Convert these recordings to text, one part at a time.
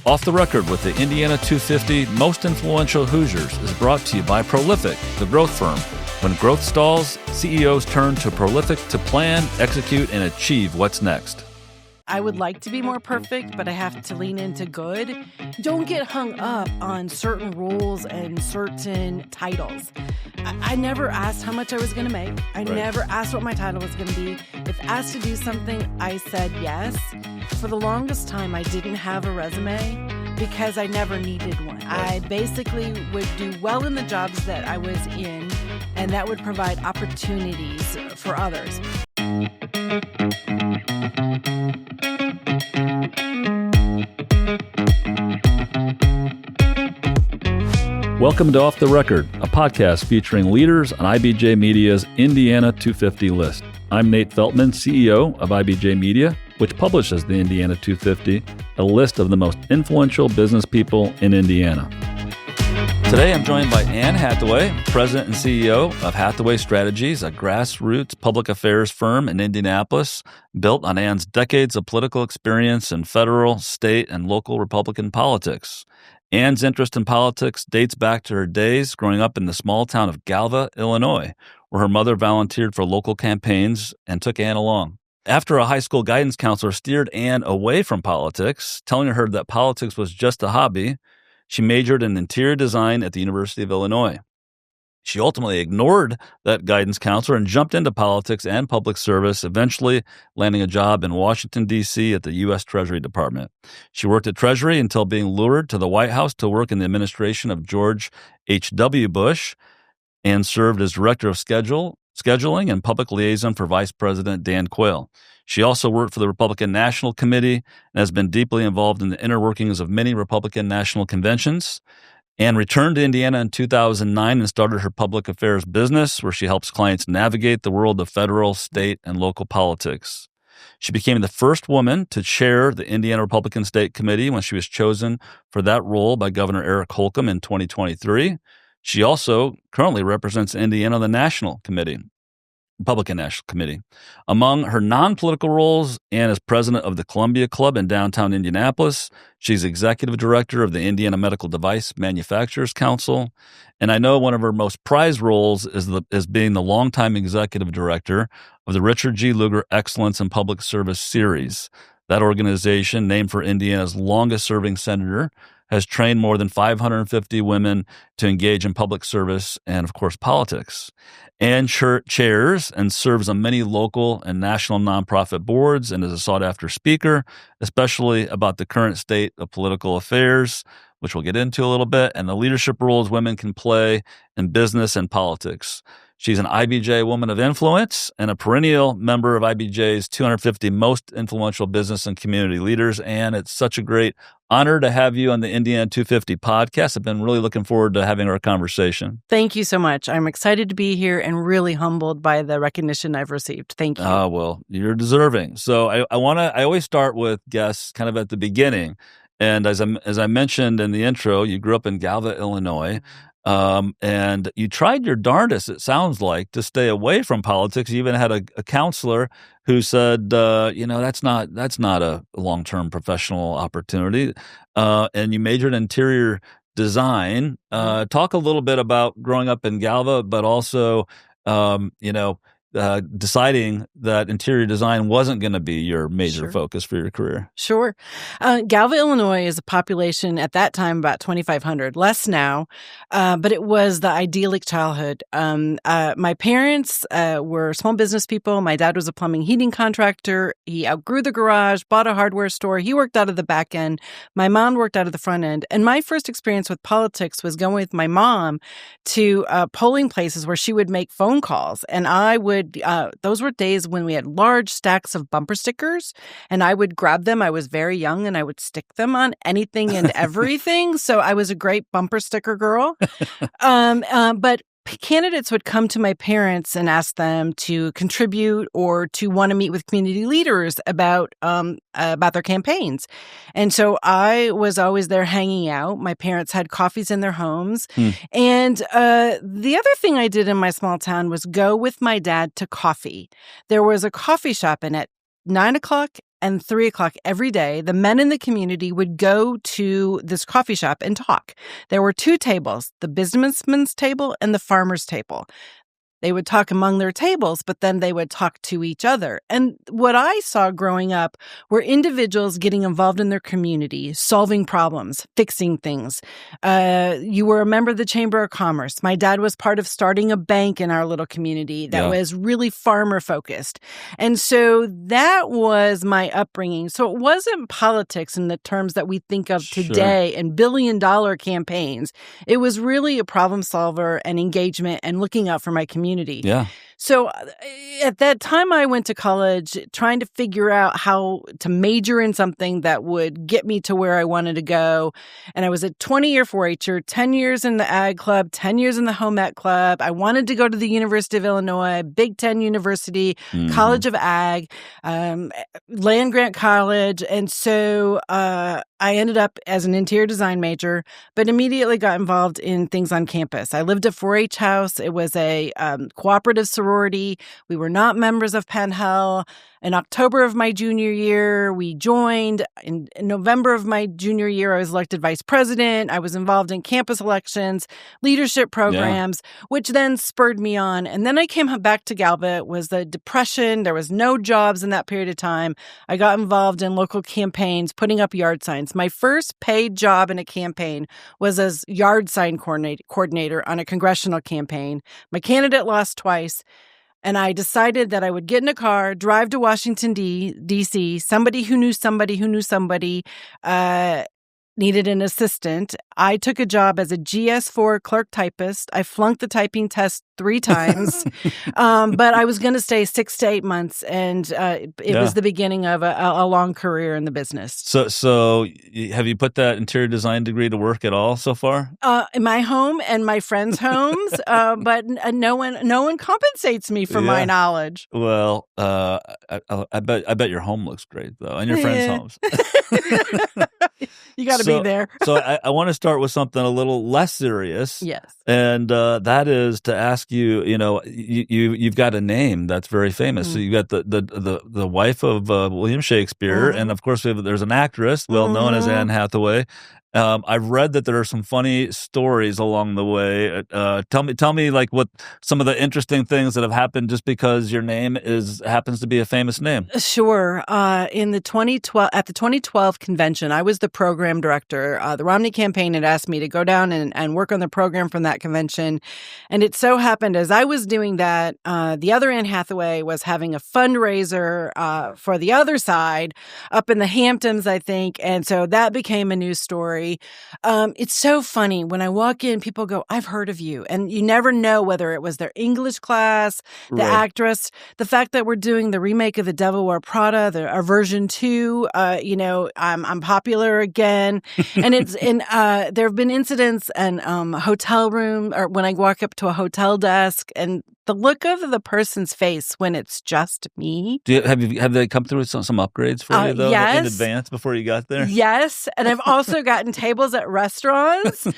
Off the Record with the Indiana 250 Most Influential Hoosiers is brought to you by Prolific, the growth firm. When growth stalls, CEOs turn to Prolific to plan, execute, and achieve what's next. I would like to be more perfect, but I have to lean into good. Don't get hung up on certain rules and certain titles. I never asked how much I was going to make. I never asked what my title was going to be. If asked to do something, I said yes. For the longest time, I didn't have a resume because I never needed one. I basically would do well in the jobs that I was in, and that would provide opportunities for others. Welcome to Off the Record, a podcast featuring leaders on IBJ Media's Indiana 250 list. I'm Nate Feltman, CEO of IBJ Media, which publishes the Indiana 250, a list of the most influential business people in Indiana. Today, I'm joined by Anne Hathaway, President and CEO of Hathaway Strategies, a grassroots public affairs firm in Indianapolis, built on Anne's decades of political experience in federal, state, and local Republican politics. Anne's interest in politics dates back to her days growing up in the small town of Galva, Illinois, where her mother volunteered for local campaigns and took Anne along. After a high school guidance counselor steered Anne away from politics, telling her that politics was just a hobby, she majored in interior design at the University of Illinois. She ultimately ignored that guidance counselor and jumped into politics and public service, eventually landing a job in Washington, D.C. at the U.S. Treasury Department. She worked at Treasury until being lured to the White House to work in the administration of George H.W. Bush and served as Director of Scheduling and Public Liaison for Vice President Dan Quayle. She also worked for the Republican National Committee and has been deeply involved in the inner workings of many Republican national conventions. Anne returned to Indiana in 2009 and started her public affairs business, where she helps clients navigate the world of federal, state, and local politics. She became the first woman to chair the Indiana Republican State Committee when she was chosen for that role by Governor Eric Holcomb in 2023. She also currently represents Indiana on the National Committee, Republican National Committee. Among her non-political roles, Anne is president of the Columbia Club in downtown Indianapolis. She's executive director of the Indiana Medical Device Manufacturers Council. And I know one of her most prized roles is being the longtime executive director of the Richard G. Lugar Excellence in Public Service series. That organization, named for Indiana's longest-serving senator, has trained more than 550 women to engage in public service and, of course, politics. Anne chairs and serves on many local and national nonprofit boards and is a sought-after speaker, especially about the current state of political affairs, which we'll get into a little bit, and the leadership roles women can play in business and politics. She's an IBJ Woman of Influence and a perennial member of IBJ's 250 Most Influential Business and Community Leaders. And it's such a great honor to have you on the Indiana 250 podcast. I've been really looking forward to having our conversation. Thank you so much. I'm excited to be here and really humbled by the recognition I've received. Thank you. Well, you're deserving. So I always start with guests kind of at the beginning. And as I mentioned in the intro, you grew up in Galva, Illinois. And you tried your darndest, it sounds like, to stay away from politics. You even had a counselor who said, that's not a long-term professional opportunity. And you majored in interior design. Talk a little bit about growing up in Galva, but also, deciding that interior design wasn't going to be your major focus for your career. Sure. Galva, Illinois is a population at that time about 2,500, less now, but it was the idyllic childhood. My parents were small business people. My dad was a plumbing heating contractor. He outgrew the garage, bought a hardware store. He worked out of the back end. My mom worked out of the front end. And my first experience with politics was going with my mom to polling places where she would make phone calls. And I would those were days when we had large stacks of bumper stickers, and I would grab them. I was very young, and I would stick them on anything and everything. So I was a great bumper sticker girl. But candidates would come to my parents and ask them to contribute or to want to meet with community leaders about their campaigns. And so I was always there hanging out. My parents had coffees in their homes. And the other thing I did in my small town was go with my dad to coffee. There was a coffee shop, and at 9 o'clock and 3 o'clock every day, the men in the community would go to this coffee shop and talk. There were 2 tables, the businessman's table and the farmer's table. They would talk among their tables, but then they would talk to each other. And what I saw growing up were individuals getting involved in their community, solving problems, fixing things. You were a member of the Chamber of Commerce. My dad was part of starting a bank in our little community that was really farmer focused. And so that was my upbringing. So it wasn't politics in the terms that we think of today and billion-dollar campaigns. It was really a problem solver and engagement and looking out for my community. Yeah. So at that time, I went to college trying to figure out how to major in something that would get me to where I wanted to go. And I was a 20-year 4-H'er, 10 years in the Ag Club, 10 years in the Home Ec Club. I wanted to go to the University of Illinois, Big Ten University, College of Ag, land-grant college. And so I ended up as an interior design major, but immediately got involved in things on campus. I lived at 4-H house. It was a cooperative sorority. We were not members of Penn Hell. In October of my junior year, we joined. In November of my junior year, I was elected vice president. I was involved in campus elections, leadership programs, which then spurred me on. And then I came back to Galva. It was the Depression. There was no jobs in that period of time. I got involved in local campaigns, putting up yard signs. My first paid job in a campaign was as yard sign coordinator on a congressional campaign. My candidate lost twice. And I decided that I would get in a car, drive to Washington, D.C. Somebody who knew somebody needed an assistant. I took a job as a GS4 clerk typist. I flunked the typing test 3 times, but I was going to stay 6 to 8 months, and it was the beginning of a long career in the business. So have you put that interior design degree to work at all so far? In my home and my friends' homes, but no one compensates me for my knowledge. Well, I bet your home looks great though, and your friends' homes. You got to be there. So I want to start with something a little less serious. Yes. And that is to ask you, you've got a name that's very famous. So you've got the wife of William Shakespeare. And of course, there's an actress well known as Anne Hathaway. I've read that there are some funny stories along the way. Tell me like what some of the interesting things that have happened just because your name happens to be a famous name. Sure. In the 2012 convention, I was the program director. The Romney campaign had asked me to go down and work on the program from that convention. And it so happened as I was doing that, the other Anne Hathaway was having a fundraiser for the other side up in the Hamptons, I think. And so that became a news story. It's so funny. When I walk in, people go, "I've heard of you." And you never know whether it was their English class, the actress, the fact that we're doing the remake of The Devil Wore Prada, our version 2, I'm popular again. And there have been incidents and hotel room, or when I walk up to a hotel desk, and the look of the person's face when it's just me. Have they come through with some upgrades for you though in advance before you got there? Yes, and I've also gotten tables at restaurants. So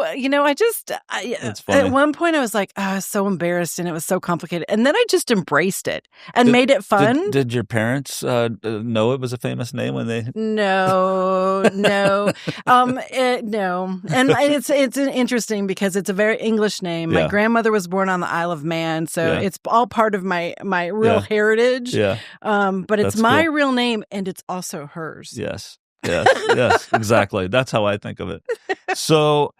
That's funny. At one point I was like, I was so embarrassed, and it was so complicated, and then I just embraced it and made it fun. Did your parents know it was a famous name when they? No. No, and it's interesting because it's a very English name. My grandmother was born on the Isle of Man, so it's all part of my real heritage. Yeah. But it's my real name, and it's also hers. Yes, exactly. That's how I think of it. So,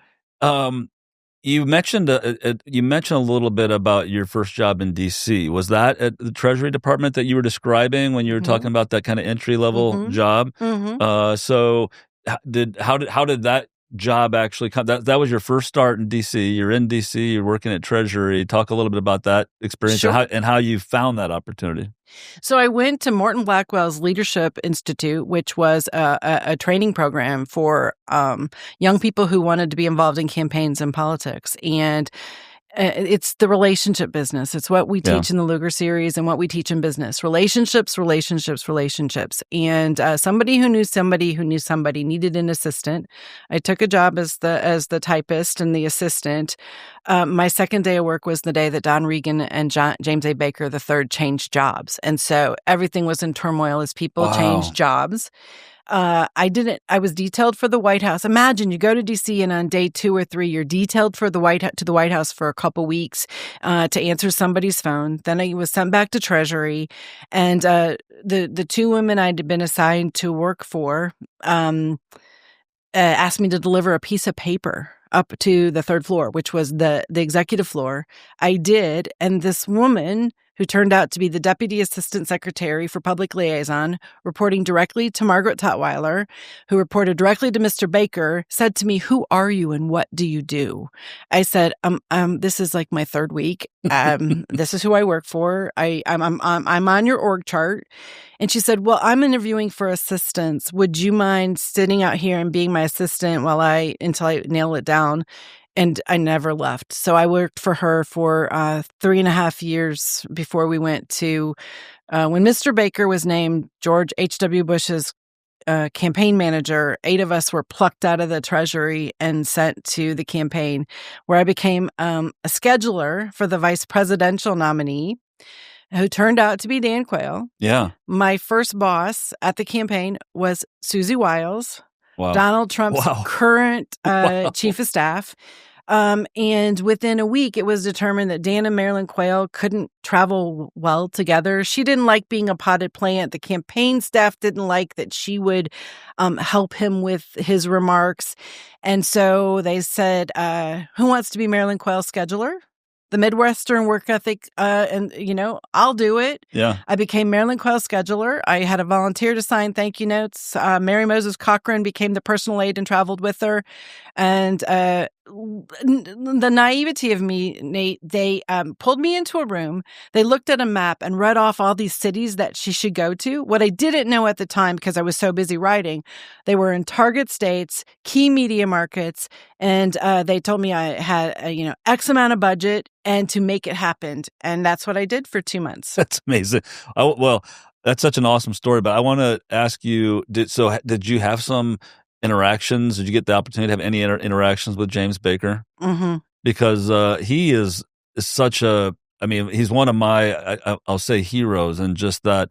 you mentioned a little bit about your first job in D.C. Was that at the Treasury Department that you were describing when you were talking about that kind of entry level job? So, how did that job actually come? That was your first start in D.C. You're in D.C. You're working at Treasury. Talk a little bit about that experience and how you found that opportunity. So I went to Morton Blackwell's Leadership Institute, which was a training program for young people who wanted to be involved in campaigns and politics. And It's the relationship business. It's what we teach in the Lugar series and what we teach in business. Relationships. And somebody who knew somebody needed an assistant. I took a job as the typist and the assistant. My second day of work was the day that Don Regan and James A. Baker III changed jobs. And so everything was in turmoil as people changed jobs. I was detailed for the White House. Imagine you go to DC and on day 2 or 3, you're detailed for the White House for a couple weeks to answer somebody's phone. Then I was sent back to Treasury, and the 2 women I'd been assigned to work for asked me to deliver a piece of paper up to the 3rd floor, which was the executive floor. I did, and this woman, who turned out to be the Deputy Assistant Secretary for Public Liaison, reporting directly to Margaret Tutwiler, who reported directly to Mr. Baker, said to me, "Who are you and what do you do?" I said, "This is like my 3rd week. This is who I work for. I'm on your org chart." And she said, "Well, I'm interviewing for assistants. Would you mind sitting out here and being my assistant until I nail it down?" And I never left. So I worked for her for 3.5 years before we went to, when Mr. Baker was named George H.W. Bush's campaign manager, 8 of us were plucked out of the Treasury and sent to the campaign, where I became a scheduler for the vice presidential nominee, who turned out to be Dan Quayle. Yeah. My first boss at the campaign was Susie Wiles, Donald Trump's current chief of staff. And within a week, it was determined that Dan and Marilyn Quayle couldn't travel well together. She didn't like being a potted plant. The campaign staff didn't like that she would help him with his remarks. And so they said, "Who wants to be Marilyn Quayle's scheduler?" The Midwestern work ethic, and I'll do it. Yeah. I became Marilyn Quayle's scheduler. I had a volunteer to sign thank you notes. Mary Moses Cochran became the personal aide and traveled with her. And the naivety of me, Nate, they pulled me into a room. They looked at a map and read off all these cities that she should go to. What I didn't know at the time, because I was so busy writing, they were in target states, key media markets, and they told me I had X amount of budget and to make it happen. And that's what I did for 2 months. That's amazing. Well, that's such an awesome story. But I want to ask you, did you have some interactions? Did you get the opportunity to have any interactions with James Baker? Mm-hmm. Because he is such he's one of my, I'll say, heroes, and just that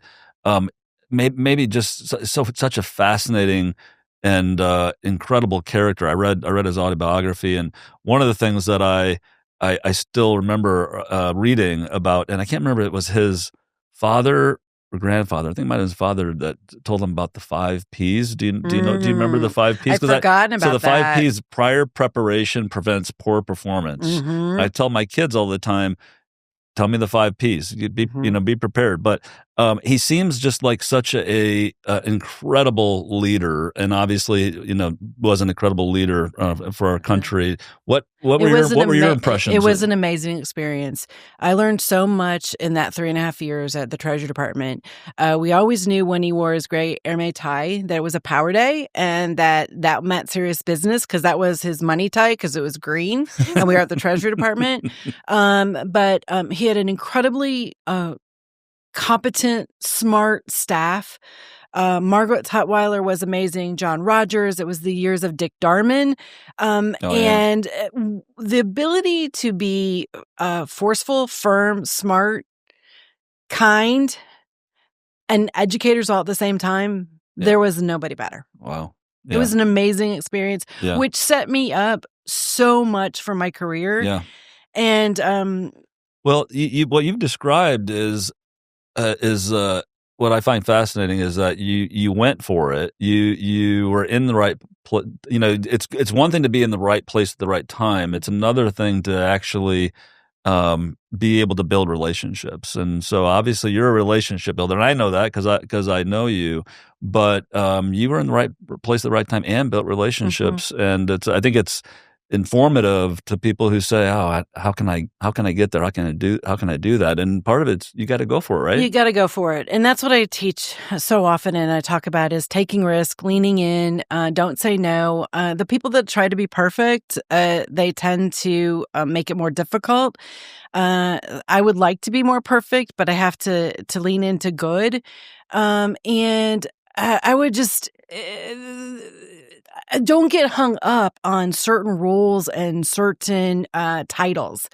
maybe just such a fascinating and incredible character. I read his autobiography, and one of the things that I still remember reading about, and I can't remember if it was his father or grandfather. I think it might have been his father that told him about the 5 Ps. Do you remember the 5 Ps? I've forgotten about that. So the 5 Ps: prior preparation prevents poor performance. Mm-hmm. I tell my kids all the time, tell me the 5 Ps. Be prepared. But he seems just like such a incredible leader, and obviously, was an incredible leader for our country. What were your impressions? It was an amazing experience. I learned so much in that 3.5 years at the Treasury Department. We always knew when he wore his gray hermé tie that it was a power day, and that meant serious business, because that was his money tie, because it was green, and we were at the Treasury Department. But he had an incredibly competent, smart staff. Margaret Tutwiler was amazing. John Rogers. It was the years of Dick Darman. And the ability to be forceful, firm, smart, kind, and educators all at the same time, there was nobody better. Wow. Yeah. It was an amazing experience, which set me up so much for my career. Yeah. And well, what you've described is what I find fascinating is that you went for it. You were in the right place. It's one thing to be in the right place at the right time. It's another thing to actually be able to build relationships. And so obviously you're a relationship builder, and I know that because I know you. But you were in the right place at the right time and built relationships. Mm-hmm. And I think it's informative to people who say, "Oh, how can I get there? How can I do that?" And part of it's you got to go for it, right? You got to go for it. And that's what I teach so often and I talk about is taking risk, leaning in, don't say no. The people that try to be perfect, they tend to make it more difficult. I would like to be more perfect, but I have to lean into good. And I would just don't get hung up on certain rules and certain titles.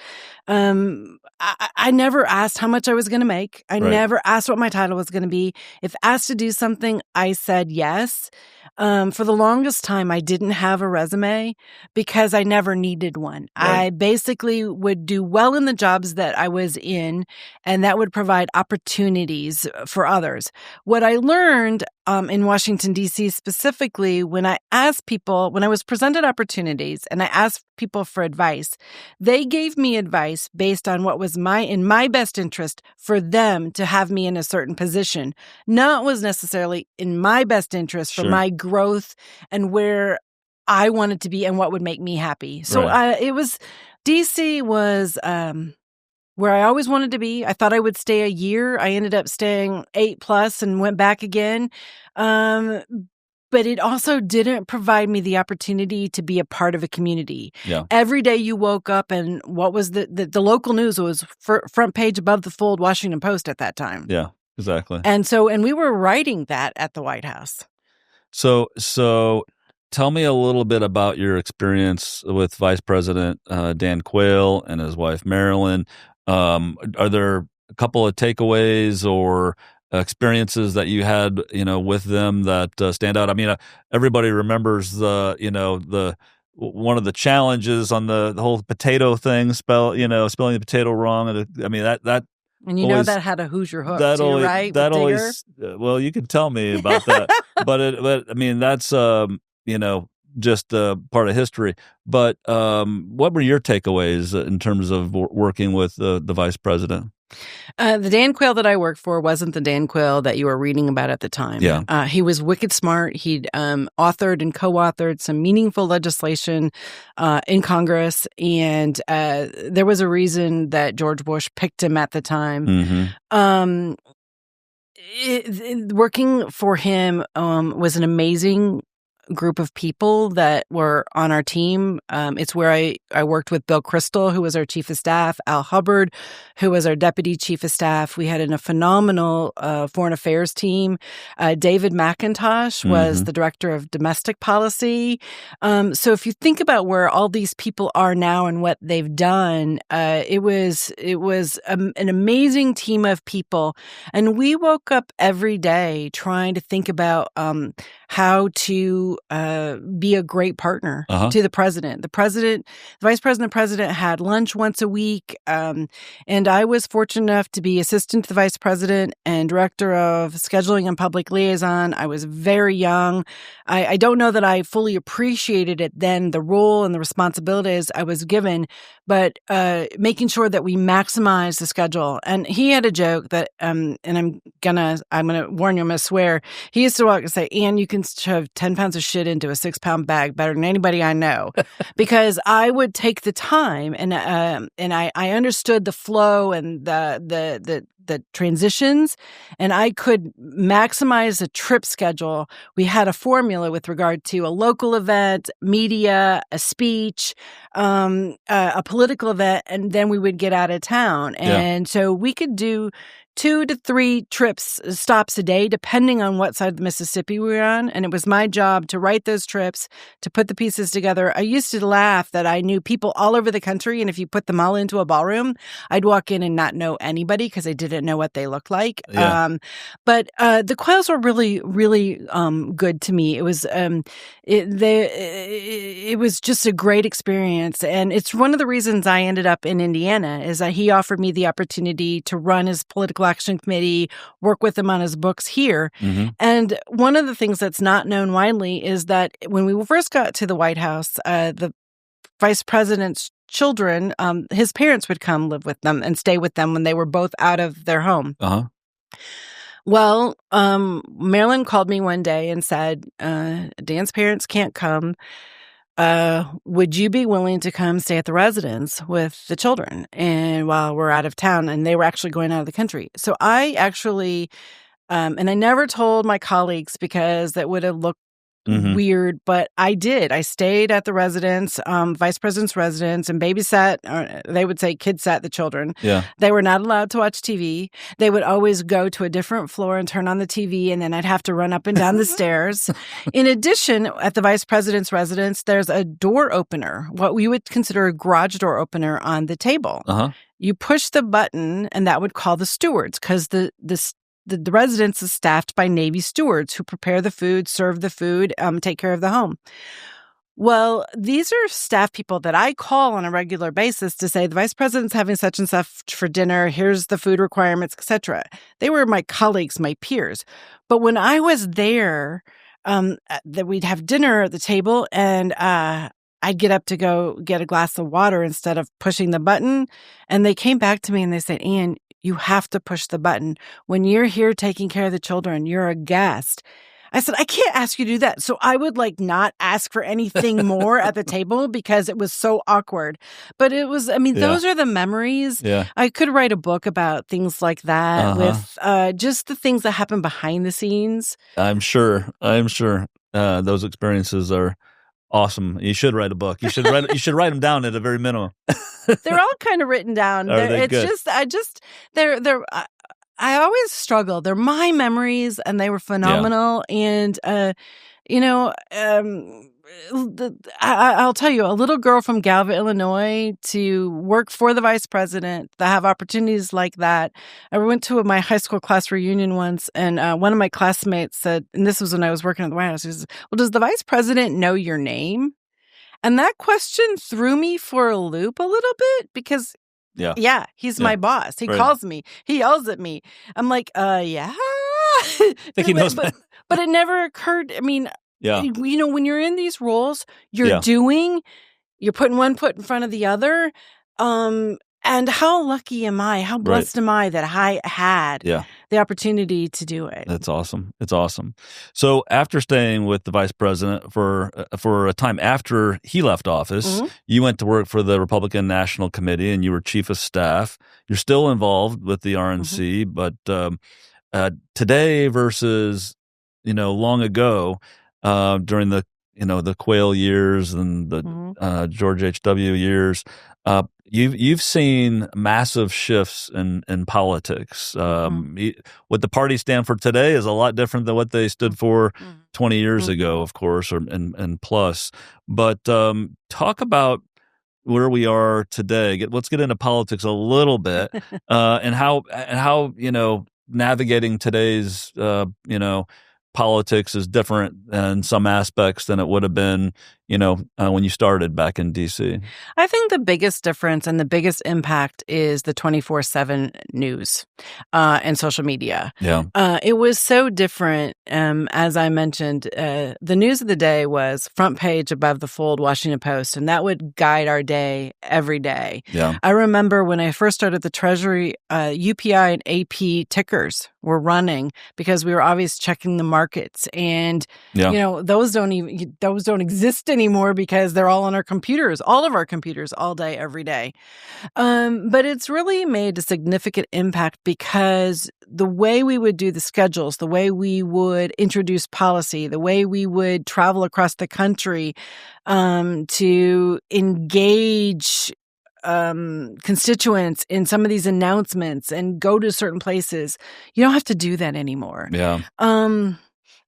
I never asked how much I was going to make. I never asked what my title was going to be. If asked to do something, I said yes. For the longest time, I didn't have a resume because I never needed one. I basically would do well in the jobs that I was in, and that would provide opportunities for others. What I learned in Washington, D.C. specifically, when I was presented opportunities and I asked people for advice, they gave me advice based on what was in my best interest for them to have me in a certain position. Not was necessarily in my best interest for my growth and where I wanted to be and what would make me happy. So DC was where I always wanted to be. I thought I would stay a year. I ended up staying 8+ and went back again. But it also didn't provide me the opportunity to be a part of a community. Yeah. Every day you woke up and what was the local news was front page above the fold Washington Post at that time. Yeah, exactly. And we were writing that at the White House. So tell me a little bit about your experience with Vice President Dan Quayle and his wife Marilyn. Are there a couple of takeaways or experiences that you had, with them that stand out? I mean, everybody remembers one of the challenges on the whole potato thing, spelling the potato wrong. And I mean that. And that had a Hoosier hook too, right? That always. Well, you can tell me about that, but I mean that's just part of history. But what were your takeaways in terms of working with the vice president? The Dan Quayle that I worked for wasn't the Dan Quayle that you were reading about at the time. Yeah. He was wicked smart. He'd authored and co-authored some meaningful legislation in Congress, and there was a reason that George Bush picked him at the time. Mm-hmm. Working for him was an amazing group of people that were on our team. It's where I worked with Bill Kristol, who was our chief of staff, Al Hubbard, who was our deputy chief of staff. We had a phenomenal foreign affairs team. David McIntosh was the director of domestic policy. So if you think about where all these people are now and what they've done, it was an amazing team of people. And we woke up every day trying to think about how to be a great partner to the president. The vice president had lunch once a week. And I was fortunate enough to be assistant to the vice president and director of scheduling and public liaison. I was very young. I don't know that I fully appreciated it then, the role and the responsibilities I was given, but making sure that we maximize the schedule. And he had a joke that, and I'm gonna warn you, I'm gonna swear. He used to walk and say, "Anne, you can shove 10 pounds of shit into a 6-pound bag better than anybody I know," because I would take the time and I understood the flow and the transitions, and I could maximize the trip schedule. We had a formula with regard to a local event, media, a speech, a political event, and then we would get out of town. And so we could do 2 to 3 stops a day, depending on what side of the Mississippi we were on. And it was my job to write those trips, to put the pieces together. I used to laugh that I knew people all over the country, and if you put them all into a ballroom, I'd walk in and not know anybody because I didn't know what they looked like. Yeah. But the Quayles were really, really good to me. It was it was just a great experience, and it's one of the reasons I ended up in Indiana is that he offered me the opportunity to run his political action committee, work with him on his books here. Mm-hmm. And one of the things that's not known widely is that when we first got to the White House, the vice president's children, his parents would come live with them and stay with them when they were both out of their home. Uh-huh. Well, Marilyn called me one day and said, Dan's parents can't come. would you be willing to come stay at the residence with the children and while we're out of town? And they were actually going out of the country. So I actually, and I never told my colleagues because that would have looked weird, but I did. I stayed at the residence, vice president's residence, and babysat, or they would say kids sat the children. Yeah. They were not allowed to watch TV. They would always go to a different floor and turn on the TV, and then I'd have to run up and down the stairs. In addition, at the vice president's residence, there's a door opener, what we would consider a garage door opener on the table. You push the button, and that would call the stewards because the residence is staffed by Navy stewards who prepare the food, serve the food, take care of the home. Well, these are staff people that I call on a regular basis to say, the vice president's having such and such for dinner, here's the food requirements, etc. They were my colleagues, my peers. But when I was there, that we'd have dinner at the table and I'd get up to go get a glass of water instead of pushing the button. And they came back to me and they said, Anne, you have to push the button. When you're here taking care of the children, you're a guest. I said, I can't ask you to do that. So I would not ask for anything more at the table because it was so awkward. But it was, those are the memories. Yeah. I could write a book about things like that with just the things that happen behind the scenes. I'm sure. Those experiences are awesome. You should write a book. You should write them down at a very minimum. They're all kind of written down. It's good? I always struggle. They're my memories, and they were phenomenal. Yeah. And I'll tell you, a little girl from Galva, Illinois, to work for the vice president, to have opportunities like that. I went to my high school class reunion once, and one of my classmates said, and this was when I was working at the White House, he says, well, does the vice president know your name? And that question threw me for a loop a little bit because, he's my boss. He calls me. He yells at me. I'm like, yeah. I think he knows. But it never occurred. When you're in these roles, you're putting one foot in front of the other. And how lucky am I? How blessed am I that I had the opportunity to do it? That's awesome. It's awesome. So after staying with the vice president for a time after he left office, you went to work for the Republican National Committee and you were chief of staff. You're still involved with the RNC, but today versus long ago, during the Quayle years and the George H.W. years, you've seen massive shifts in politics. What the parties stand for today is a lot different than what they stood for 20 years ago, of course, and plus. But talk about where we are today. Let's get into politics a little bit, and how navigating today's politics is different in some aspects than it would have been, when you started back in D.C. I think the biggest difference and the biggest impact is the 24/7 news and social media. Yeah. It was so different. As I mentioned, the news of the day was front page above the fold Washington Post, and that would guide our day every day. Yeah. I remember when I first started the Treasury, UPI and AP tickers were running because we were always checking the markets, and those don't exist anymore because they're all on our computers, all of our computers, all day, every day. But it's really made a significant impact because the way we would do the schedules, the way we would introduce policy, the way we would travel across the country to engage constituents in some of these announcements and go to certain places. You don't have to do that anymore. Yeah.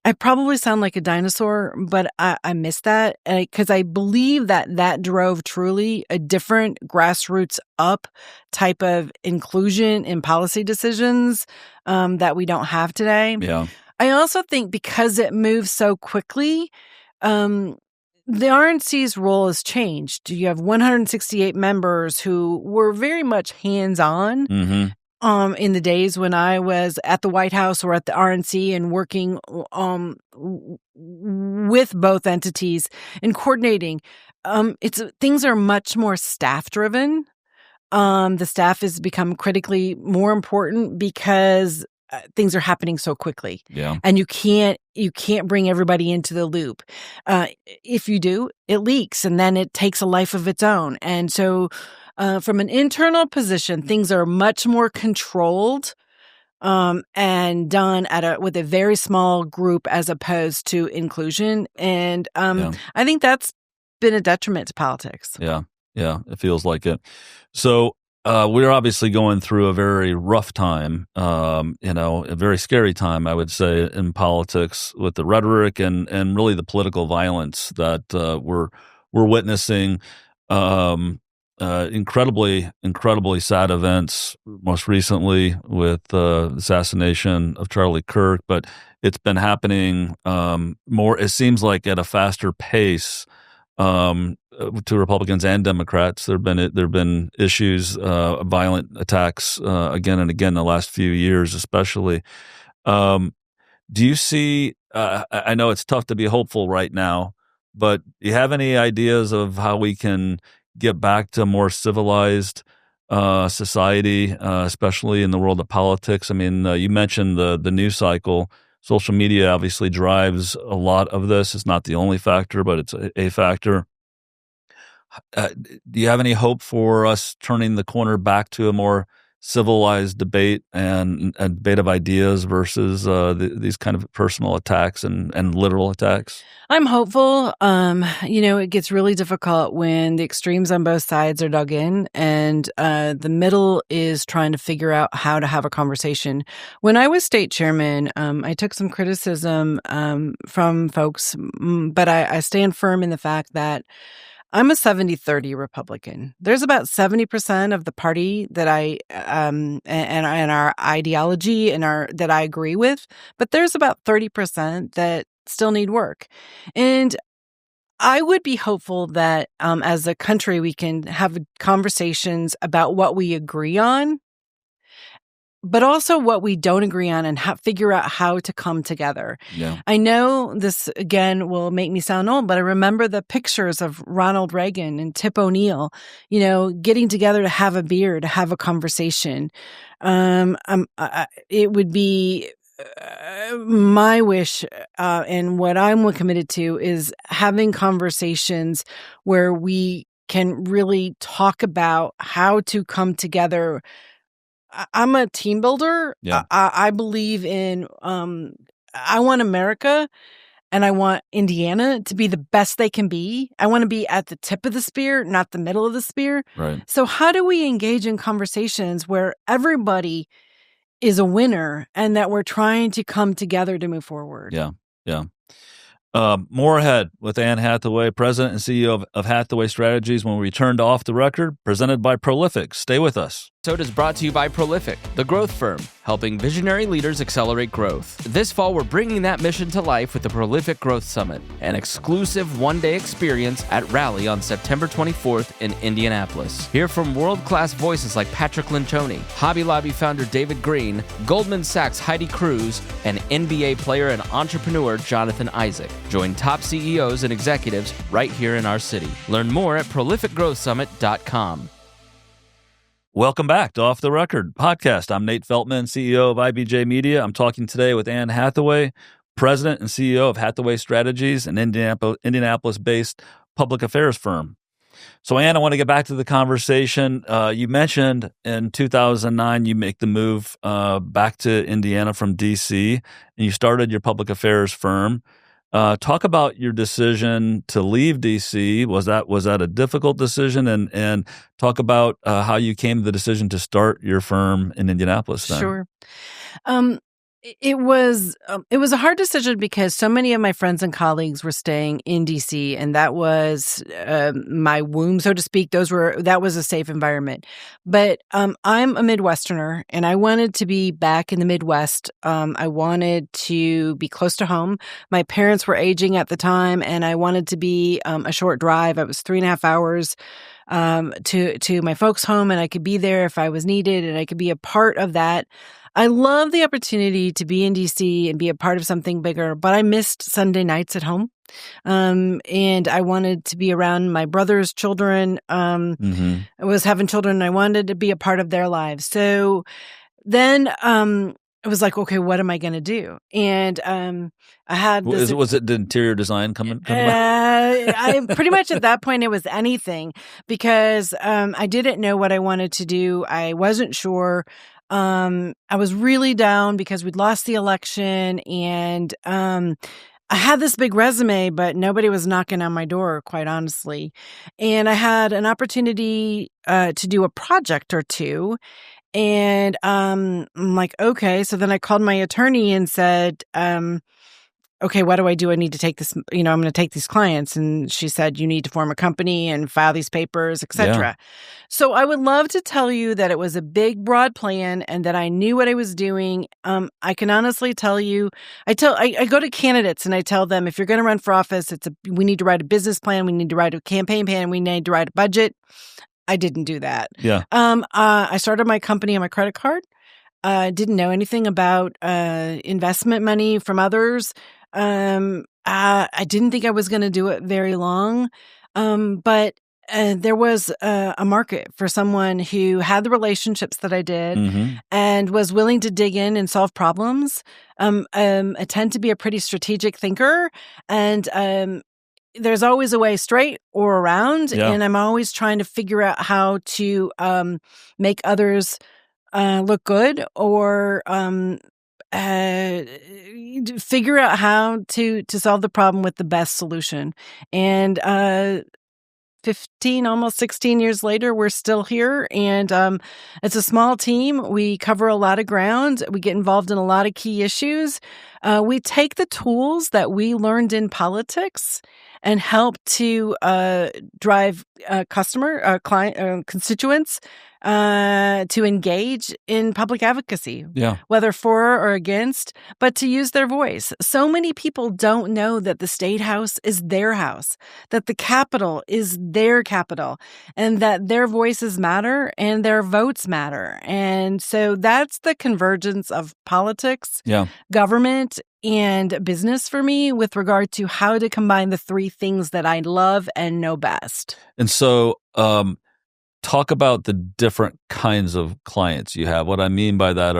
I probably sound like a dinosaur, but I miss that because I believe that drove truly a different grassroots up type of inclusion in policy decisions that we don't have today. Yeah. I also think because it moves so quickly, the RNC's role has changed. You have 168 members who were very much hands-on in the days when I was at the White House or at the RNC and working with both entities and coordinating. Things are much more staff-driven. The staff has become critically more important because things are happening so quickly. Yeah. And you can't you can't bring everybody into the loop. If you do, it leaks, and then it takes a life of its own. And so from an internal position, things are much more controlled and done with a very small group as opposed to inclusion. And I think that's been a detriment to politics. Yeah, it feels like it. So we're obviously going through a very rough time, a very scary time, I would say, in politics with the rhetoric and really the political violence that we're witnessing. Incredibly sad events, most recently with the assassination of Charlie Kirk, but it's been happening more, it seems like, at a faster pace to Republicans and Democrats. There have been issues, violent attacks again and again the last few years, especially. Do you see? I know it's tough to be hopeful right now, but do you have any ideas of how we can get back to a more civilized society, especially in the world of politics? I mean, you mentioned the news cycle. Social media obviously drives a lot of this. It's not the only factor, but it's a factor. Do you have any hope for us turning the corner back to a more civilized debate and debate of ideas versus these kind of personal attacks and literal attacks? I'm hopeful. It gets really difficult when the extremes on both sides are dug in and the middle is trying to figure out how to have a conversation. When I was state chairman, I took some criticism from folks, but I stand firm in the fact that I'm a 70-30 Republican. There's about 70% of the party that I and our ideology and that I agree with, but there's about 30% that still need work. And I would be hopeful that as a country we can have conversations about what we agree on, but also what we don't agree on, and figure out how to come together. Yeah. I know this, again, will make me sound old, but I remember the pictures of Ronald Reagan and Tip O'Neill, getting together to have a beer, to have a conversation. It would be my wish, and what I'm committed to, is having conversations where we can really talk about how to come together. I'm a team builder. Yeah. I believe in, I want America and I want Indiana to be the best they can be. I want to be at the tip of the spear, not the middle of the spear. Right. So how do we engage in conversations where everybody is a winner and that we're trying to come together to move forward? Yeah. More ahead with Anne Hathaway, President and CEO of Hathaway Strategies, when we return to Off the Record, presented by Prolific. Stay with us. Episode is brought to you by Prolific, the growth firm, helping visionary leaders accelerate growth. This fall, we're bringing that mission to life with the Prolific Growth Summit, an exclusive one-day experience at Rally on September 24th in Indianapolis. Hear from world-class voices like Patrick Lencioni, Hobby Lobby founder David Green, Goldman Sachs' Heidi Cruz, and NBA player and entrepreneur Jonathan Isaac. Join top CEOs and executives right here in our city. Learn more at prolificgrowthsummit.com. Welcome back to Off the Record podcast. I'm Nate Feltman, CEO of IBJ Media. I'm talking today with Anne Hathaway, President and CEO of Hathaway Strategies, an Indianapolis-based public affairs firm. So, Anne, I want to get back to the conversation. You mentioned in 2009 you make the move back to Indiana from D.C., and you started your public affairs firm. Talk about your decision to leave D.C. Was that a difficult decision? And talk about how you came to the decision to start your firm in Indianapolis then. Sure. It was a hard decision because so many of my friends and colleagues were staying in DC, and that was my womb, so to speak. That was a safe environment. But I'm a Midwesterner, and I wanted to be back in the Midwest. I wanted to be close to home. My parents were aging at the time, and I wanted to be a short drive. It was 3.5 hours to my folks' home, and I could be there if I was needed, and I could be a part of that. I love the opportunity to be in DC and be a part of something bigger, but I missed Sunday nights at home. And I wanted to be around my brother's children. I was having children and I wanted to be a part of their lives. So then, it was like, okay, what am I going to do? And I had this. Was it the interior design coming back? I pretty much at that point it was anything, because I didn't know what I wanted to do. I wasn't sure. I was really down because we'd lost the election, and I had this big resume, but nobody was knocking on my door, quite honestly. And I had an opportunity to do a project or two. And I'm like, okay. So then I called my attorney and said, okay, what do I do? I need to take this, I'm going to take these clients. And she said, you need to form a company and file these papers, etc. Yeah. So I would love to tell you that it was a big, broad plan and that I knew what I was doing. I can honestly tell you, I go to candidates and I tell them, if you're going to run for office, we need to write a business plan. We need to write a campaign plan. We need to write a budget. I didn't do that. Yeah. I started my company on my credit card. Didn't know anything about investment money from others. I didn't think I was going to do it very long, but there was a market for someone who had the relationships that I did and was willing to dig in and solve problems. I tend to be a pretty strategic thinker, and there's always a way straight or around, and I'm always trying to figure out how to make others look good, or figure out how to solve the problem with the best solution. And 15, almost 16 years later, we're still here, and it's a small team. We cover a lot of ground. We get involved in a lot of key issues. We take the tools that we learned in politics and help to drive constituents to engage in public advocacy, whether for or against, but to use their voice. So many people don't know that the State House is their house, that the Capitol is their capital, and that their voices matter and their votes matter. And so that's the convergence of politics, government, and business for me with regard to how to combine the three things that I love and know best. And so, talk about the different kinds of clients you have. What I mean by that,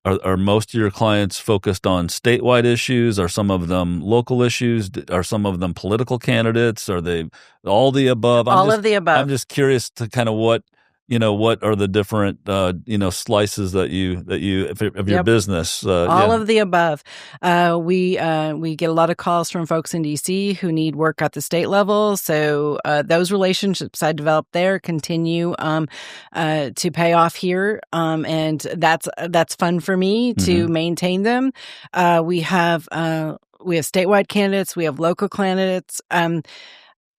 are most of your clients focused on statewide issues? Are some of them local issues? Are some of them political candidates? Are they all the above? All of the above. I'm just curious to kind of what are the different slices that you of your business? All of the above. We get a lot of calls from folks in DC who need work at the state level. So those relationships I developed there continue to pay off here, and that's fun for me to maintain them. We have statewide candidates. We have local candidates.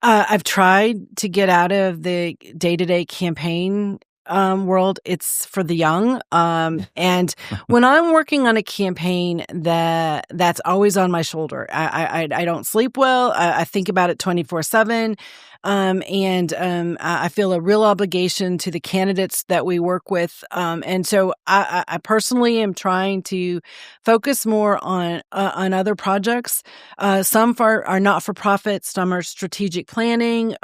I've tried to get out of the day-to-day campaign world. It's for the young. And when I'm working on a campaign that's always on my shoulder, I don't sleep well. I think about it 24/7. And I feel a real obligation to the candidates that we work with. And so I personally am trying to focus more on other projects. Some are not-for-profit, some are strategic planning.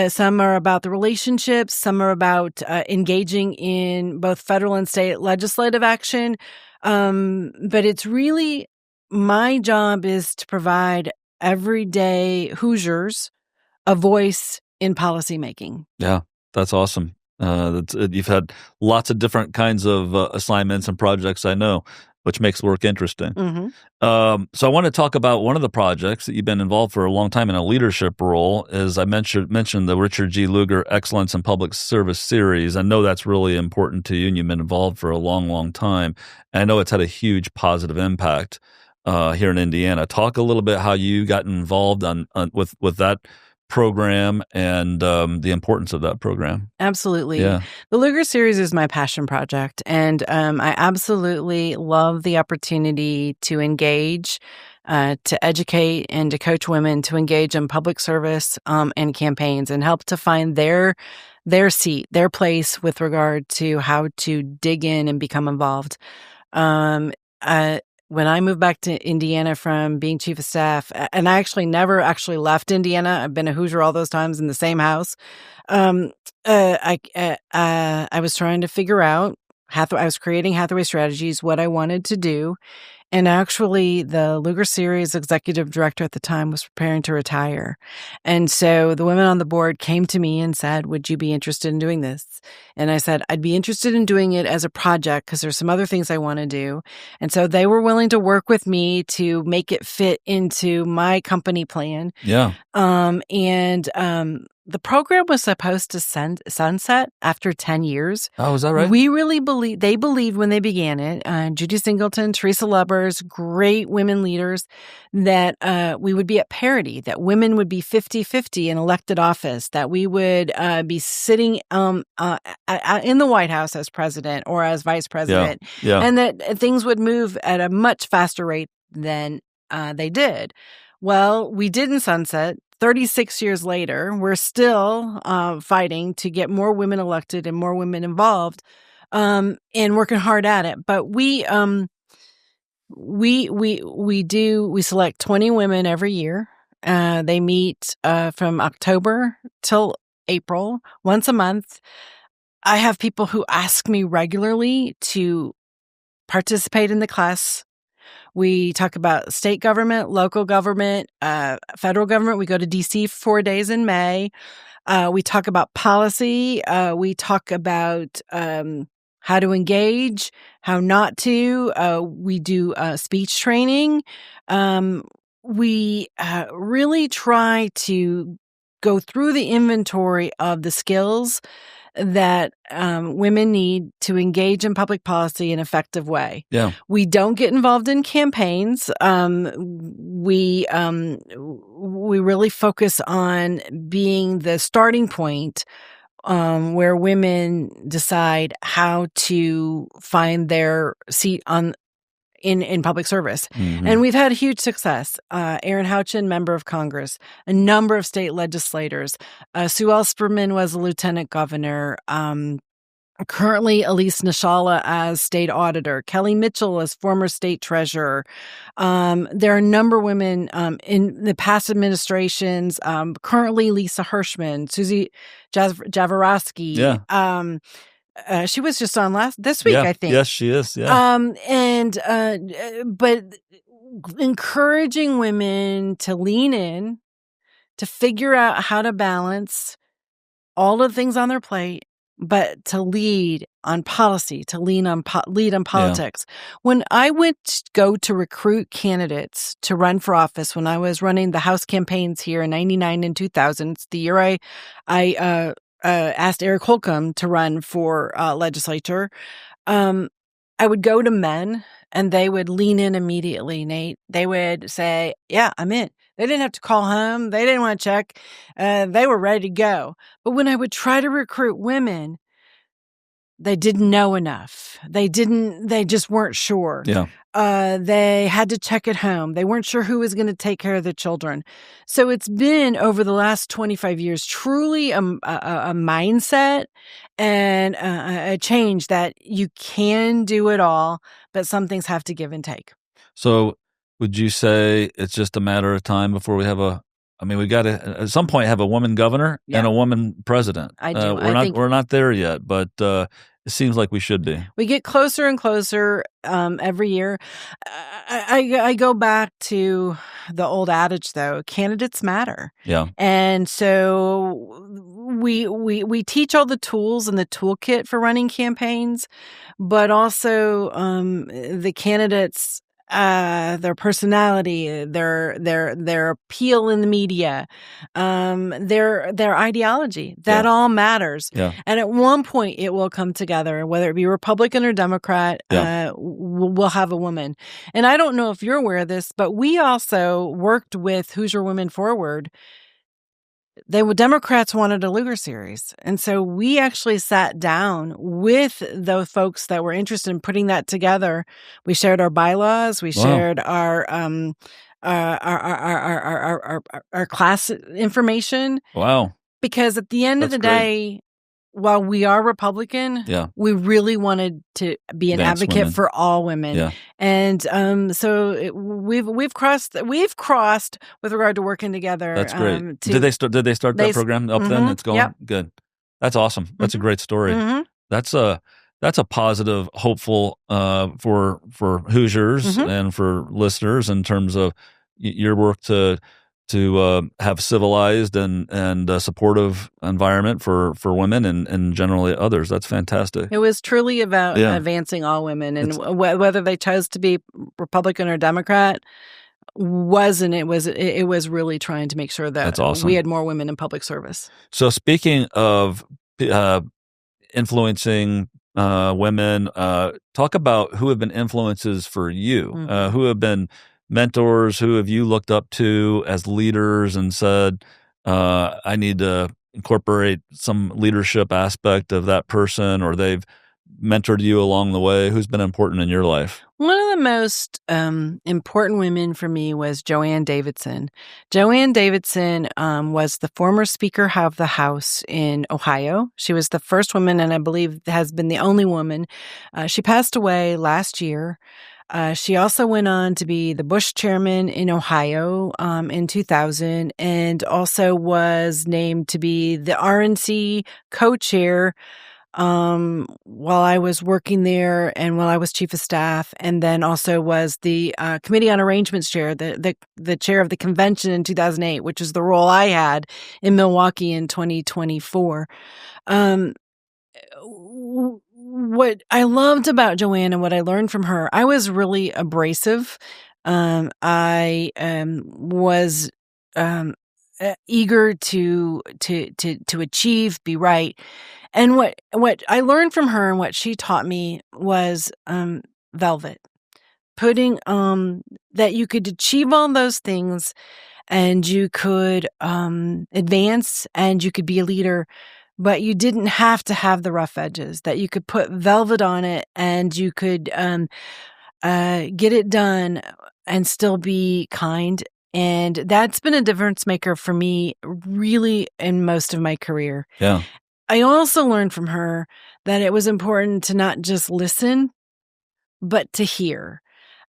Some are about the relationships. Some are about engaging in both federal and state legislative action. But it's really my job is to provide everyday Hoosiers a voice in policymaking. Yeah, that's awesome. You've had lots of different kinds of assignments and projects, I know, which makes work interesting. So I want to talk about one of the projects that you've been involved for a long time in a leadership role. As I mentioned the Richard G. Lugar Excellence in Public Service series. I know that's really important to you, and you've been involved for a long, long time. And I know it's had a huge positive impact here in Indiana. Talk a little bit how you got involved with that program and the importance of that program. Absolutely. Yeah. The Lugar series is my passion project, and I absolutely love the opportunity to engage, to educate, and to coach women to engage in public service and campaigns and help to find their seat, their place with regard to how to dig in and become involved. When I moved back to Indiana from being chief of staff, and I actually never actually left Indiana. I've been a Hoosier all those times in the same house. I was trying to figure out I was creating Hathaway Strategies, what I wanted to do. And actually, the Luger series executive director at the time was preparing to retire. And so the women on the board came to me and said, would you be interested in doing this? And I said, I'd be interested in doing it as a project because there's some other things I want to do. And so they were willing to work with me to make it fit into my company plan. Yeah. The program was supposed to sunset after 10 years. Oh, is that right? We really they believed when they began it, Judy Singleton, Teresa Lubbers, great women leaders, that we would be at parity, that women would be 50-50 in elected office, that we would be sitting in the White House as president or as vice president, and that things would move at a much faster rate than they did. Well, we didn't sunset. 36 years later, we're still fighting to get more women elected and more women involved, and working hard at it. But we select 20 women every year. They meet from October till April, once a month. I have people who ask me regularly to participate in the class. We talk about state government, local government, federal government. We go to D.C. for 4 days in May. We talk about policy. We talk about how to engage, how not to. We do speech training. We really try to go through the inventory of the skills that women need to engage in public policy in an effective way. Yeah. We don't get involved in campaigns. We really focus on being the starting point where women decide how to find their seat in public service. Mm-hmm. And we've had huge success. Erin Houchin, member of Congress, a number of state legislators. Sue Ellspermann was a lieutenant governor. Currently, Elise Nishala as state auditor. Kelly Mitchell as former state treasurer. There are a number of women in the past administrations. Currently, Lisa Hirschman, Susie Jaworski. Yeah. She was just on this week, I think. Yes, she is. Yeah. But encouraging women to lean in, to figure out how to balance all of the things on their plate, but to lead on policy, to lead on politics. Yeah. When I went to go to recruit candidates to run for office, when I was running the House campaigns here in 99 and 2000, it's the year I asked Eric Holcomb to run for legislature, I would go to men and they would lean in immediately, Nate. They would say, yeah, I'm in. They didn't have to call home. They didn't want to check. They were ready to go. But when I would try to recruit women, they didn't know enough. They just weren't sure. Yeah. They had to check at home. They weren't sure who was going to take care of the children. So it's been over the last 25 years, truly a mindset and a change that you can do it all, but some things have to give and take. So would you say it's just a matter of time before we have we got to at some point have a woman governor and a woman president? I do. We're not there yet, but it seems like we should be. We get closer and closer every year. I go back to the old adage, though: candidates matter. Yeah. And so we teach all the tools in the toolkit for running campaigns, but also the candidates. Their personality, their appeal in the media, their ideology, that all matters. Yeah. And at one point it will come together, whether it be Republican or Democrat, we'll have a woman. And I don't know if you're aware of this, but we also worked with Hoosier Women Forward. Democrats wanted a Lugar series. And so we actually sat down with the folks that were interested in putting that together. We shared our bylaws. We shared our class information. Wow. Because at the end of the day, while we are Republican, we really wanted to be an advocate women. For all women. Yeah. And so we've crossed with regard to working together. That's great. Did they start that program up then? It's going good. That's awesome. That's a great story. Mm-hmm. That's that's a positive, hopeful for Hoosiers Mhm. and for listeners in terms of your work to have civilized and a supportive environment for women and generally others. That's fantastic. It was truly about Yeah. advancing all women, and It's- whether they chose to be Republican or Democrat wasn't. It was really trying to make sure that That's awesome. we had more women in public service. So speaking of influencing women, talk about who have been influences for you, who have been mentors, who have you looked up to as leaders and said, I need to incorporate some leadership aspect of that person, or they've mentored you along the way. Who's been important in your life? One of the most important women for me was Joanne Davidson. Joanne Davidson was the former Speaker of the House in Ohio. She was the first woman, and I believe has been the only woman. She passed away last year. She also went on to be the Bush chairman in Ohio in 2000, and also was named to be the RNC co-chair while I was working there and while I was chief of staff, and then also was the committee on arrangements chair, the chair of the convention in 2008, which is the role I had in Milwaukee in 2024. What I loved about Joanne and what I learned from her, I was really abrasive. I was eager to achieve, be right. And what I learned from her and what she taught me was velvet. Putting that you could achieve all those things and you could advance and you could be a leader, but you didn't have to have the rough edges, that you could put velvet on it and you could get it done and still be kind. And that's been a difference maker for me really in most of my career. Yeah. I also learned from her that it was important to not just listen, but to hear.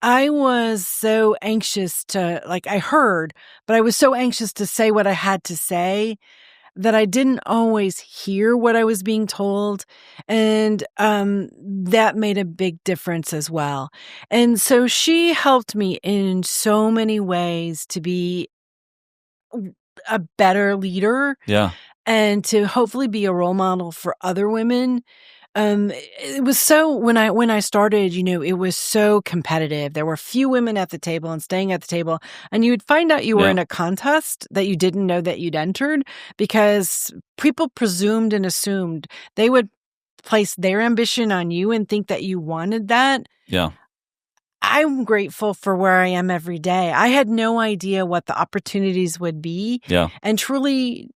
I was so anxious I heard, but I was so anxious to say what I had to say that I didn't always hear what I was being told. And that made a big difference as well. And so she helped me in so many ways to be a better leader. Yeah. And to hopefully be a role model for other women. It was so when I started, it was so competitive. There were few women at the table and staying at the table, and you would find out you were in a contest that you didn't know that you'd entered because people presumed and assumed they would place their ambition on you and think that you wanted that. Yeah. I'm grateful for where I am every day. I had no idea what the opportunities would be. Yeah. And truly,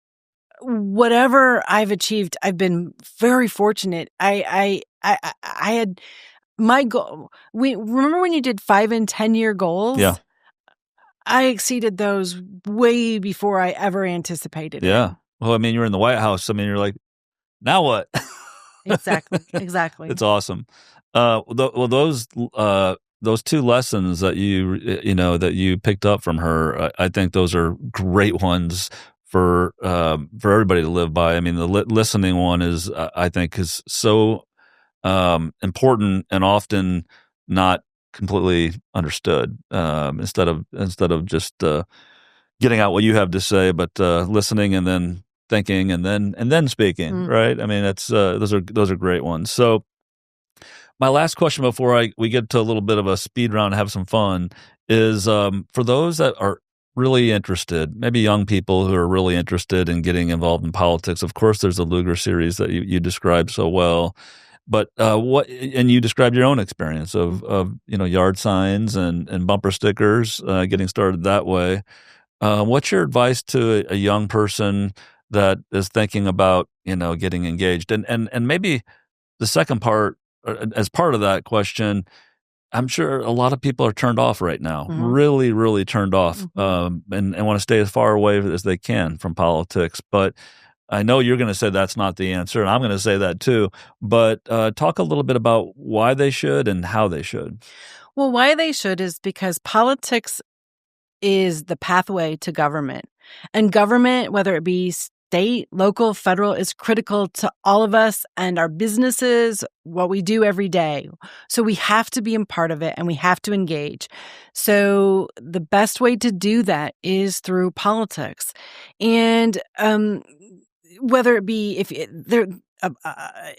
whatever I've achieved, I've been very fortunate. I had my goal. Remember when you did 5 and 10-year goals? Yeah. I exceeded those way before I ever anticipated it. Yeah. Well, I mean, you're in the White House. I mean, you're like, now what? Exactly. It's awesome. Those two lessons that you picked up from her, I think those are great ones for everybody to live by. I mean, the listening one is, I think, is so important and often not completely understood. Instead of just getting out what you have to say, but listening and then thinking and then speaking. Right? I mean, that's those are great ones. So, my last question before we get to a little bit of a speed round and have some fun is for those that are really interested, maybe young people who are really interested in getting involved in politics. Of course, there's the Luger series that you described so well, but and you described your own experience of yard signs and bumper stickers, getting started that way. What's your advice to a young person that is thinking about getting engaged? And maybe the second part, as part of that question, I'm sure a lot of people are turned off right now, really, really turned off, and want to stay as far away as they can from politics. But I know you're going to say that's not the answer, and I'm going to say that too. But talk a little bit about why they should and how they should. Well, why they should is because politics is the pathway to government. And government, whether it be state, local, federal is critical to all of us and our businesses, what we do every day. So we have to be a part of it and we have to engage. So the best way to do that is through politics. And whether it be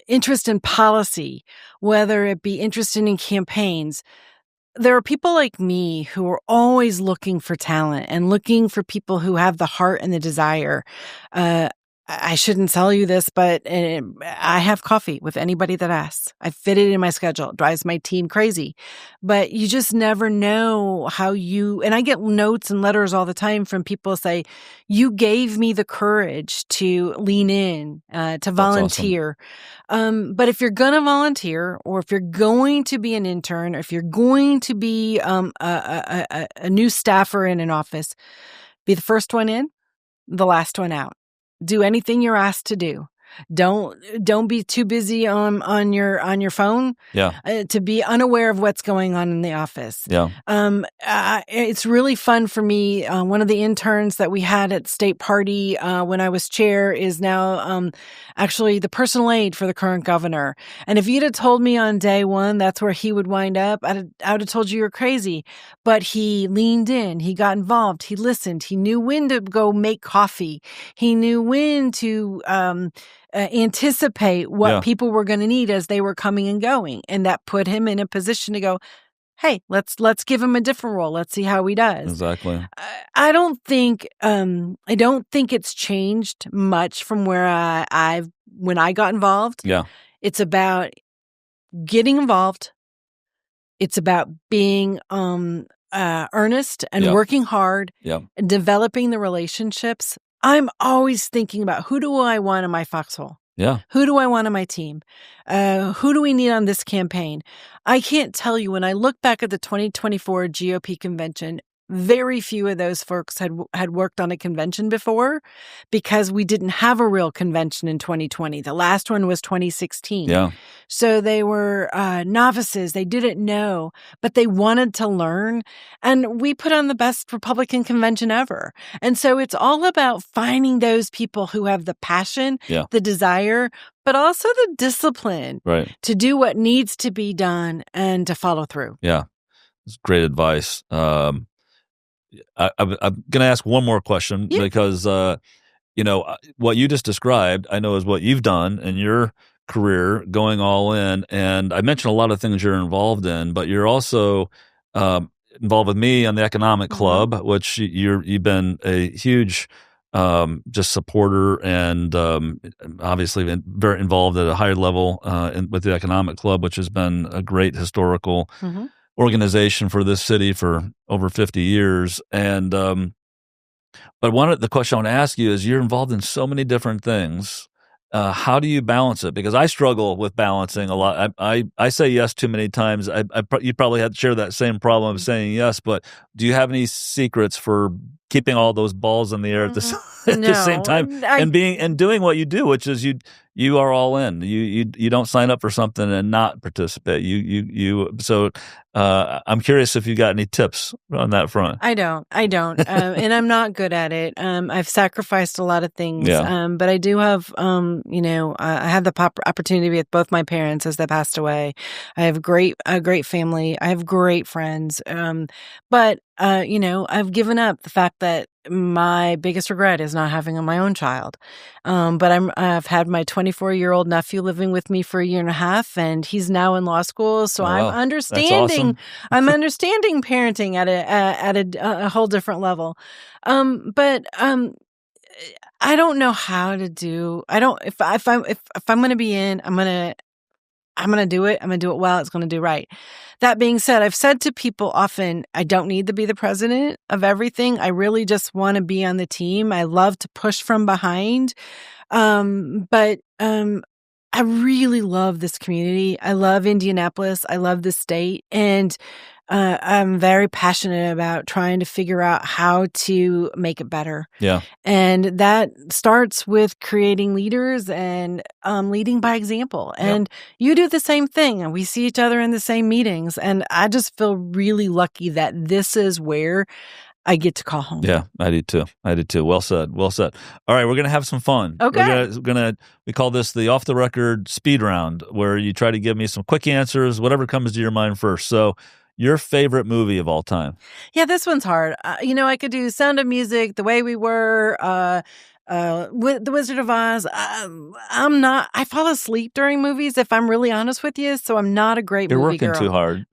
interest in policy, whether it be interested in campaigns, there are people like me who are always looking for talent and looking for people who have the heart and the desire. I shouldn't tell you this, but I have coffee with anybody that asks. I fit it in my schedule. It drives my team crazy. But you just never know how and I get notes and letters all the time from people say, you gave me the courage to lean in, to volunteer. Awesome. But if you're going to volunteer, or if you're going to be an intern, or if you're going to be a new staffer in an office, be the first one in, the last one out. Do anything you're asked to do. Don't be too busy on your phone to be unaware of what's going on in the office. Yeah. It's really fun for me. One of the interns that we had at State Party when I was chair is now actually the personal aide for the current governor. And if you'd have told me on day one that's where he would wind up, I would have told you you're crazy. But he leaned in. He got involved. He listened. He knew when to go make coffee. He knew when to anticipate what people were going to need as they were coming and going. And that put him in a position to go, hey, let's give him a different role. Let's see how he does. Exactly. I don't think it's changed much from where when I got involved. Yeah. It's about getting involved. It's about being earnest and working hard and developing the relationships. I'm always thinking about, who do I want in my foxhole? Yeah. Who do I want on my team? Who do we need on this campaign? I can't tell you, when I look back at the 2024 GOP convention, very few of those folks had worked on a convention before, because we didn't have a real convention in 2020. The last one was 2016. Yeah. So they were novices. They didn't know, but they wanted to learn. And we put on the best Republican convention ever. And so it's all about finding those people who have the passion, the desire, but also the discipline to do what needs to be done and to follow through. Yeah. It's great advice. I'm going to ask one more question because, what you just described, I know is what you've done in your career, going all in. And I mentioned a lot of things you're involved in, but you're also involved with me on the Economic Club, which you've been a huge just supporter and obviously been very involved at a higher level with the Economic Club, which has been a great historical organization for this city for over 50 years. And but the question I want to ask you is, you're involved in so many different things. How do you balance it? Because I struggle with balancing a lot. I say yes too many times. You probably had to share that same problem of saying yes, but do you have any secrets for keeping all those balls in the air at the same time and doing what you do, which is you are all in. You don't sign up for something and not participate. So I'm curious if you got any tips on that front. I don't, and I'm not good at it. I've sacrificed a lot of things, but I do have, I had the opportunity to be with both my parents as they passed away. I have a great family. I have great friends, but I've given up the fact that my biggest regret is not having my own child. But I've had my 24-year-old nephew living with me for a year and a half, and he's now in law school. So I'm understanding. I'm understanding parenting at a whole different level. But I don't know how to do. I don't. If I'm going to be in, I'm going to do it. I'm going to do it well. It's going to do right. That being said, I've said to people often, I don't need to be the president of everything. I really just want to be on the team. I love to push from behind. But I really love this community. I love Indianapolis. I love the state. And I'm very passionate about trying to figure out how to make it better. Yeah. And that starts with creating leaders and leading by example. And you do the same thing. And we see each other in the same meetings. And I just feel really lucky that this is where I get to call home. Yeah, I do too. Well said. Well said. All right, we're going to have some fun. Okay. We call this the off the record speed round, where you try to give me some quick answers, whatever comes to your mind first. So, your favorite movie of all time? Yeah, this one's hard. I could do Sound of Music, The Way We Were, with The Wizard of Oz. I fall asleep during movies, if I'm really honest with you, so I'm not a great movie girl. You're working too hard.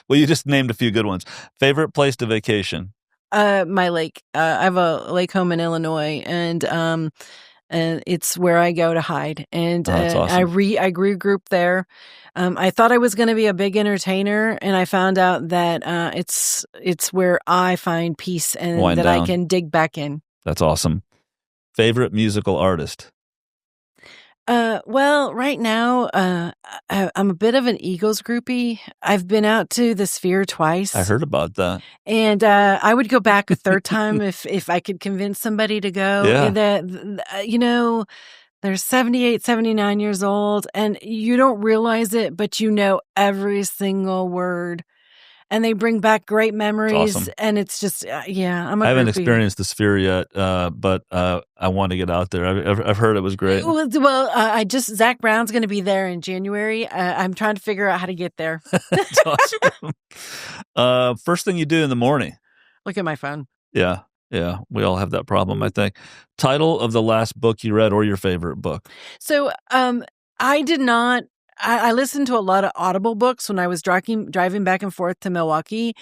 Well, you just named a few good ones. Favorite place to vacation? My lake. I have a lake home in Illinois, and it's where I go to hide. And that's awesome. I regroup there. I thought I was going to be a big entertainer, and I found out that it's where I find peace and Wind that down. I can dig back in. That's awesome. Favorite musical artist? Well, right now, I'm a bit of an Eagles groupie. I've been out to the Sphere twice. I heard about that. And I would go back a third time if I could convince somebody to go. Yeah. They're 78, 79 years old, and you don't realize it, but you know every single word. And they bring back great memories. Awesome. And it's just, I'm a groupie. I haven't experienced the Sphere yet, but I want to get out there. I've heard it was great. Well, Zach Brown's going to be there in January. I'm trying to figure out how to get there. That's awesome. First thing you do in the morning? Look at my phone. Yeah. We all have that problem, I think. Title of the last book you read or your favorite book? So I did not. I listened to a lot of Audible books when I was driving back and forth to Milwaukee.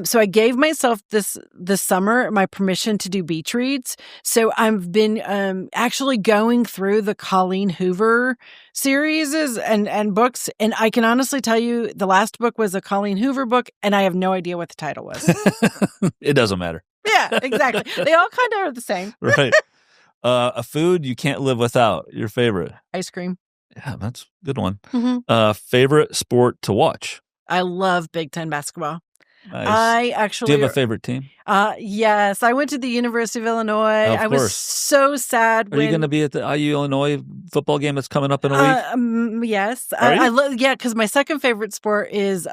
So I gave myself this summer my permission to do beach reads. So I've been actually going through the Colleen Hoover series and books. And I can honestly tell you the last book was a Colleen Hoover book, and I have no idea what the title was. It doesn't matter. Yeah, exactly. They all kind of are the same. Right. A food you can't live without. Your favorite? Ice cream. Yeah, that's a good one. Mm-hmm. Favorite sport to watch? I love Big Ten basketball. Nice. Do you have a favorite team? Yes. I went to the University of Illinois. Of I course. was so sad. Are you going to be at the IU Illinois football game that's coming up in a week? Yes. Yeah, because my second favorite sport is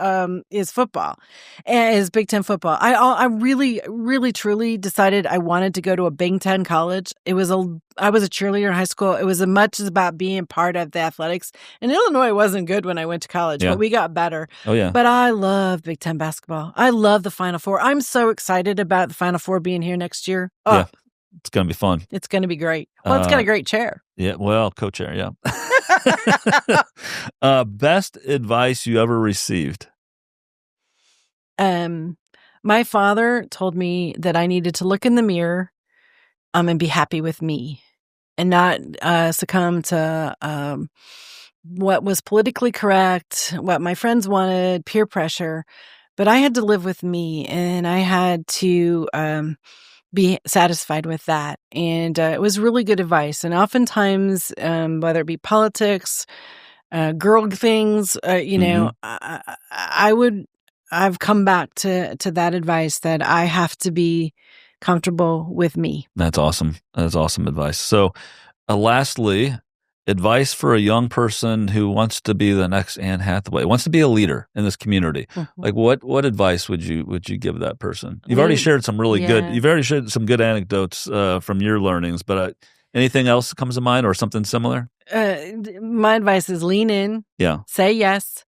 football, and is Big Ten football. I really, really, truly decided I wanted to go to a Big Ten college. I was a cheerleader in high school. It was as much about being part of the athletics. And Illinois wasn't good when I went to college, but we got better. Oh, yeah. But I love Big Ten basketball. I love the Final Four. I'm so excited about the Final Four being here next year. Oh, yeah, it's going to be fun. It's going to be great. Well, it's got a great chair. Yeah, well, co-chair, yeah. Best advice you ever received? My father told me that I needed to look in the mirror and be happy with me and not succumb to what was politically correct, what my friends wanted, peer pressure. But I had to live with me, and I had to be satisfied with that. And it was really good advice. And oftentimes, whether it be politics, girl things, I've come back to that advice that I have to be comfortable with me. That's awesome. That's awesome advice. So, lastly, advice for a young person who wants to be the next Anne Hathaway, wants to be a leader in this community. Mm-hmm. Like, what advice would you give that person? You've already shared some really good. You've already shared some good anecdotes from your learnings, but anything else comes to mind or something similar? My advice is lean in. Yeah. Say yes,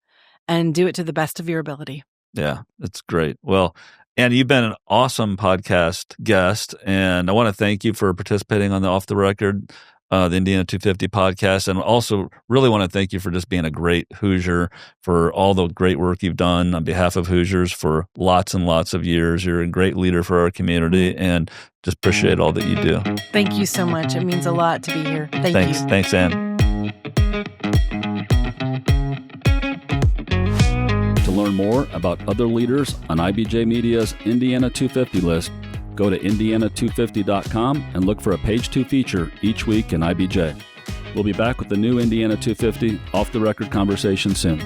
and do it to the best of your ability. Yeah, that's great. Well, Anne, you've been an awesome podcast guest, and I want to thank you for participating on the Off the Record, the Indiana 250 podcast, and also really want to thank you for just being a great Hoosier, for all the great work you've done on behalf of Hoosiers for lots and lots of years. You're a great leader for our community, and just appreciate all that you do. Thank you so much. It means a lot to be here. Thanks. Thanks, Anne. To learn more about other leaders on IBJ Media's Indiana 250 list, go to indiana250.com and look for a Page 2 feature each week in IBJ. We'll be back with the new Indiana 250 Off the Record conversation soon.